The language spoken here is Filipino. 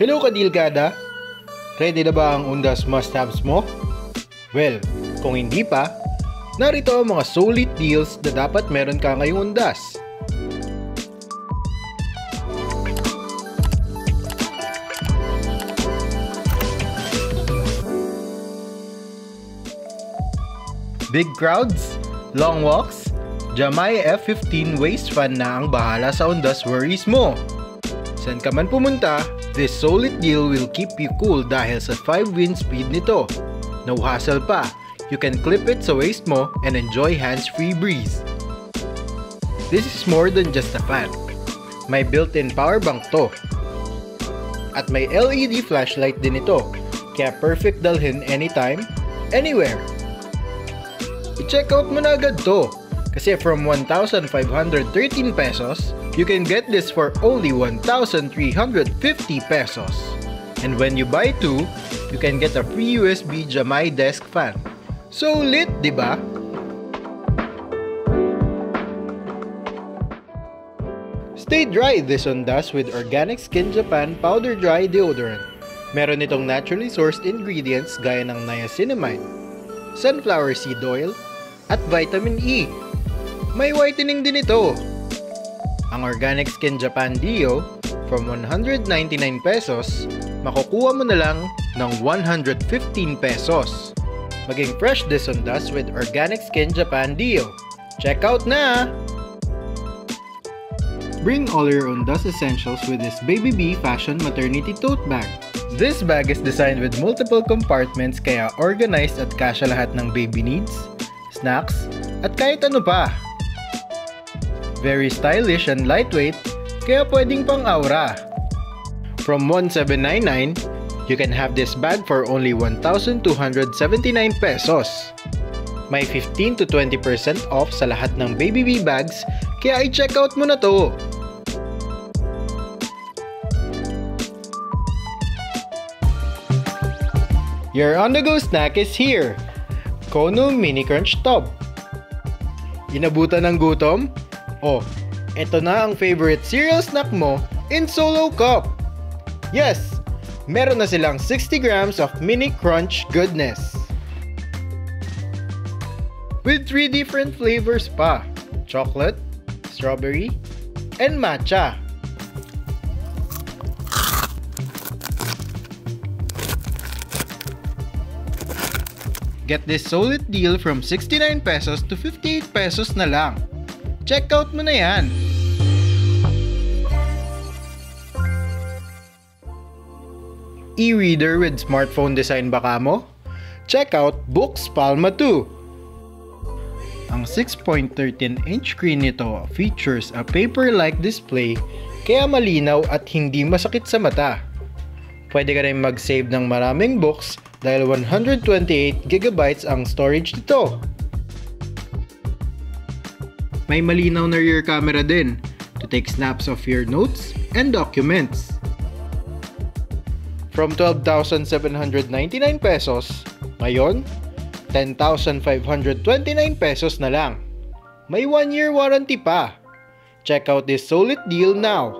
Hello kadilgada! Ready na ba ang Undas must-haves mo? Well, kung hindi pa, narito ang mga solid deals na dapat meron ka ngayong Undas. Big crowds, long walks, Jamai F15 waist fan na ang bahala sa Undas worries mo. Saan ka man pumunta, this solid deal will keep you cool dahil sa 5 wind speed nito. No hassle pa, you can clip it sa waist mo and enjoy hands-free breeze. This is more than just a fan. May built-in power bank to. At may LED flashlight din ito, kaya perfect dalhin anytime, anywhere. I-check out mo na agad to, kasi from 1,513 pesos, you can get this for only 1,350 pesos. And when you buy 2, you can get a free USB Jamai desk fan. So lit, di ba? Stay dry this Undas with Organic Skin Japan Powder Dry Deodorant. Meron itong naturally sourced ingredients gaya ng niacinamide, sunflower seed oil, at vitamin E. May whitening din ito. Ang Organic Skin Japan Deo, from 199 pesos, makukuha mo na lang ng 115 pesos. Maging fresh this Undas with Organic Skin Japan Deo. Check out na! Bring all your Undas essentials with this Baby B Fashion Maternity Tote Bag. This bag is designed with multiple compartments kaya organized at kasya lahat ng baby needs, snacks, at kahit ano pa. Very stylish and lightweight, kaya pwedeng pang aura. From 1,799, you can have this bag for only 1,279 pesos. May 15 to 20% off sa lahat ng Baby B bags, kaya i-check out mo na to. Your on-the-go snack is here. Kono Mini Crunch Top. Inabutan ng gutom? Oh, eto na ang favorite cereal snack mo in solo cup. Yes, meron na silang 60 grams of Mini Crunch goodness. With 3 different flavors pa, chocolate, strawberry, and matcha. Get this solid deal from 69 pesos to 58 pesos na lang. Check out mo na yan! E-reader with smartphone design baka mo? Check out Books Palma 2! Ang 6.13-inch screen nito features a paper-like display kaya malinaw at hindi masakit sa mata. Pwede ka rin mag-save ng maraming books dahil 128GB ang storage nito. May malinaw na rear camera din to take snaps of your notes and documents. From 12,799 pesos, ngayon, 10,529 pesos na lang. May 1-year warranty pa. Check out this solid deal now.